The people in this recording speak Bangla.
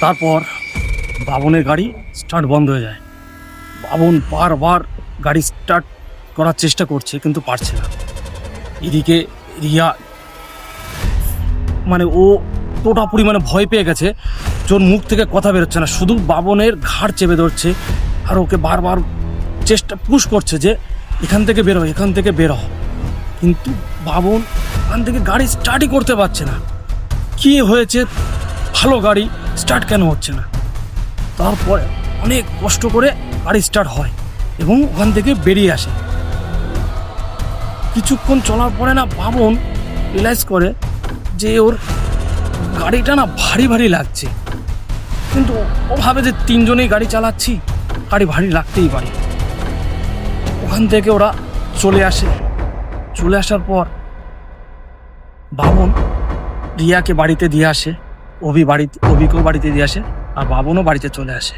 তারপর বাবনের গাড়ি স্টার্ট বন্ধ হয়ে যায়। বাবন বারবার গাড়ি স্টার্ট করার চেষ্টা করছে কিন্তু পারছে না। এদিকে রিয়া মানে ও তোটা পরিমাণে ভয় পেয়ে গেছে, ওর মুখ থেকে কথা বেরোচ্ছে না, শুধু বাবনের ঘাড় চেপে ধরছে আর ওকে বারবার পুশ করছে যে এখান থেকে বেরো, এখান থেকে বেরো। কিন্তু বাবন এখান থেকে গাড়ি স্টার্টই করতে পারছে না। কি হয়েছে, ভালো গাড়ি স্টার্ট কেন হচ্ছে না? তারপরে অনেক কষ্ট করে গাড়ি স্টার্ট হয় এবং ওখান থেকে বেরিয়ে আসে। কিছুক্ষণ চলার পরে না বাবন রিয়েলাইজ করে যে ওর গাড়িটা না ভারী ভারী লাগছে, কিন্তু ও ভাবে যে তিনজনেই গাড়ি চালাচ্ছি, গাড়ি ভারী লাগতেই পারে। ওখান থেকে ওরা চলে আসে। চলে আসার পর বাবন রিয়াকে বাড়িতে দিয়ে আসে, অভিকেও বাড়িতে দিয়ে আসে, আর বাবনও বাড়িতে চলে আসে।